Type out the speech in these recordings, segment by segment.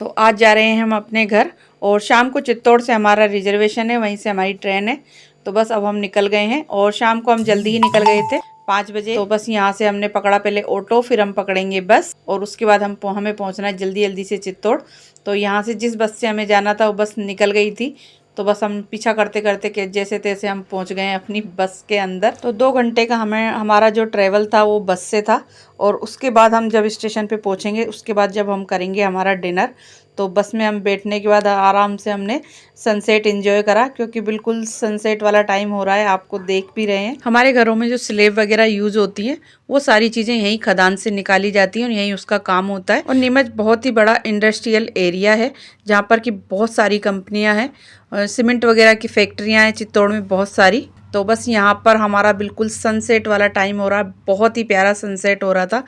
तो आज जा रहे हैं हम अपने घर और शाम को चित्तौड़ से हमारा रिजर्वेशन है, वहीं से हमारी ट्रेन है। तो बस अब हम निकल गए हैं और शाम को हम जल्दी ही निकल गए थे 5 बजे। तो बस यहाँ से हमने पकड़ा पहले ऑटो, फिर हम पकड़ेंगे बस और उसके बाद हमें पहुँचना है जल्दी जल्दी से चित्तौड़। तो यहाँ से जिस बस से हमें जाना था वो बस निकल गई थी, तो बस हम पीछा करते करते के जैसे तैसे हम पहुंच गए अपनी बस के अंदर। तो 2 घंटे का हमारा जो ट्रैवल था वो बस से था। और उसके बाद हम जब स्टेशन पे पहुंचेंगे उसके बाद जब हम करेंगे हमारा डिनर, तो बस में हम बैठने के बाद आराम से हमने सनसेट एंजॉय करा, क्योंकि बिल्कुल सनसेट वाला टाइम हो रहा है, आपको देख भी रहे हैं। हमारे घरों में जो स्लेब वगैरह यूज होती हैं वो सारी चीज़ें यहीं खदान से निकाली जाती हैं और यहीं उसका काम होता है। और नीमच बहुत ही बड़ा इंडस्ट्रियल एरिया है जहाँ पर कि बहुत सारी कंपनियाँ हैं, सीमेंट वगैरह की फैक्ट्रियाँ हैं चित्तौड़ में बहुत सारी। तो बस यहाँ पर हमारा बिल्कुल सनसेट वाला टाइम हो रहा है, बहुत ही प्यारा सनसेट हो रहा था।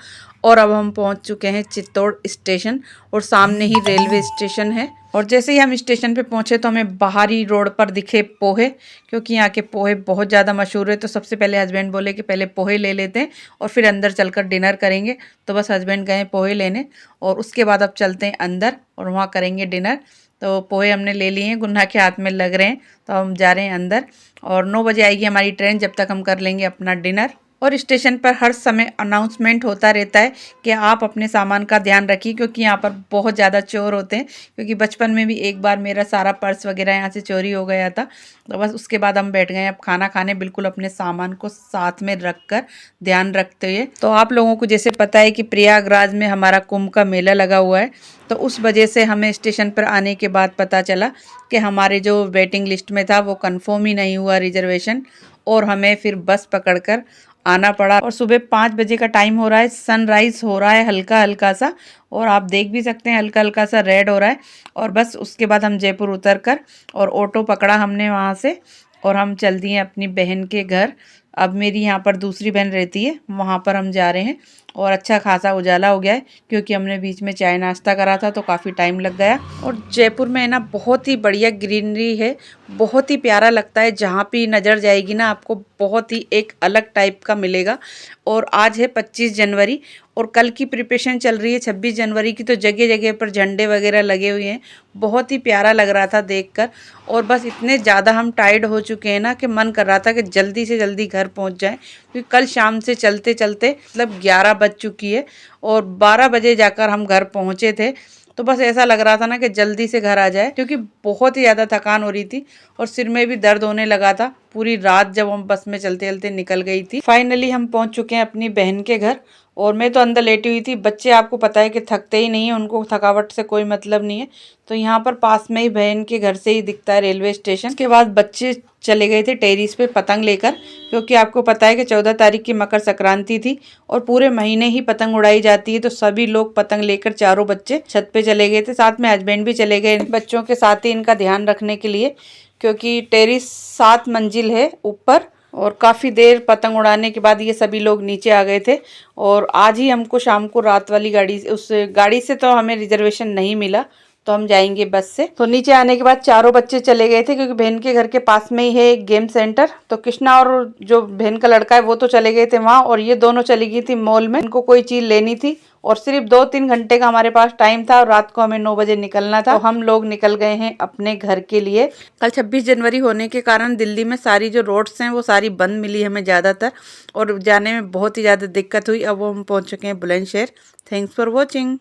और अब हम पहुँच चुके हैं चित्तौड़ स्टेशन और सामने ही रेलवे स्टेशन है। और जैसे ही हम स्टेशन पे पहुँचे तो हमें बाहरी रोड पर दिखे पोहे, क्योंकि यहाँ के पोहे बहुत ज़्यादा मशहूर है। तो सबसे पहले हस्बैंड बोले कि पहले पोहे ले लेते हैं और फिर अंदर चलकर डिनर करेंगे। तो बस हस्बैंड गए पोहे लेने और उसके बाद अब चलते हैं अंदर और वहाँ करेंगे डिनर। तो पोहे हमने ले लिए हैं, गुन्ना के हाथ में लग रहे हैं, तो हम जा रहे हैं अंदर। और 9 बजे आएगी हमारी ट्रेन, जब तक हम कर लेंगे अपना डिनर। और स्टेशन पर हर समय अनाउंसमेंट होता रहता है कि आप अपने सामान का ध्यान रखिए, क्योंकि यहाँ पर बहुत ज़्यादा चोर होते हैं। क्योंकि बचपन में भी एक बार मेरा सारा पर्स वगैरह यहाँ से चोरी हो गया था। तो बस उसके बाद हम बैठ गए अब खाना खाने, बिल्कुल अपने सामान को साथ में रख कर ध्यान रखते हुए। तो आप लोगों को जैसे पता है कि प्रयागराज में हमारा कुंभ का मेला लगा हुआ है, तो उस वजह से हमें स्टेशन पर आने के बाद पता चला कि हमारे जो वेटिंग लिस्ट में था वो कंफर्म ही नहीं हुआ रिजर्वेशन, और हमें फिर बस पकड़कर आना पड़ा। और सुबह 5 बजे का टाइम हो रहा है, सनराइज हो रहा है हल्का हल्का सा, और आप देख भी सकते हैं हल्का हल्का सा रेड हो रहा है। और बस उसके बाद हम जयपुर उतर कर और ऑटो पकड़ा हमने वहाँ से, और हम चल दिए अपनी बहन के घर। अब मेरी यहाँ पर दूसरी बहन रहती है, वहाँ पर हम जा रहे हैं। और अच्छा खासा उजाला हो गया है, क्योंकि हमने बीच में चाय नाश्ता करा था तो काफ़ी टाइम लग गया। और जयपुर में है ना बहुत ही बढ़िया ग्रीनरी है, बहुत ही प्यारा लगता है। जहाँ भी नज़र जाएगी ना आपको बहुत ही एक अलग टाइप का मिलेगा। और आज है 25 जनवरी और कल की प्रिपरेशन चल रही है 26 जनवरी की। तो जगह जगह पर झंडे वगैरह लगे हुए हैं, बहुत ही प्यारा लग रहा था देखकर। और बस इतने ज़्यादा हम टायर्ड हो चुके हैं ना कि मन कर रहा था कि जल्दी से जल्दी घर पहुंच जाएं, क्योंकि कल शाम से चलते चलते मतलब 11 बज चुकी है और 12 बजे जाकर हम घर पहुंचे थे। तो बस ऐसा लग रहा था ना कि जल्दी से घर आ जाए, क्योंकि बहुत ही ज़्यादा थकान हो रही थी और सिर में भी दर्द होने लगा था पूरी रात जब हम बस में चलते चलते निकल गई थी। फाइनली हम पहुंच चुके हैं अपनी बहन के घर, और मैं तो अंदर लेटी हुई थी। बच्चे आपको पता है कि थकते ही नहीं है, उनको थकावट से कोई मतलब नहीं है। तो यहाँ पर पास में ही बहन के घर से ही दिखता है रेलवे स्टेशन। के बाद बच्चे चले गए थे टेरिस पे पतंग लेकर, क्योंकि आपको पता है कि 14 तारीख की मकर संक्रांति थी और पूरे महीने ही पतंग उड़ाई जाती है। तो सभी लोग पतंग लेकर चारों बच्चे छत पे चले गए थे, साथ में हस्बैंड भी चले गए बच्चों के साथ ही इनका ध्यान रखने के लिए, क्योंकि टेरिस 7 मंजिल है ऊपर। और काफ़ी देर पतंग उड़ाने के बाद ये सभी लोग नीचे आ गए थे। और आज ही हमको शाम को रात वाली गाड़ी, उस गाड़ी से तो हमें रिजर्वेशन नहीं मिला, तो हम जाएंगे बस से। तो नीचे आने के बाद चारों बच्चे चले गए थे, क्योंकि बहन के घर के पास में ही है एक गेम सेंटर। तो कृष्णा और जो बहन का लड़का है वो तो चले गए थे वहाँ, और ये दोनों चली गई थी मॉल में, इनको कोई चीज़ लेनी थी। और सिर्फ 2-3 घंटे का हमारे पास टाइम था और रात को हमें 9 बजे निकलना था। तो हम लोग निकल गए हैं अपने घर के लिए। कल 26 जनवरी होने के कारण दिल्ली में सारी जो रोड्स हैं वो सारी बंद मिली हमें ज़्यादातर, और जाने में बहुत ही ज़्यादा दिक्कत हुई। अब वो हम पहुँच चुके हैं बुलंदशहर। Thanks for watching.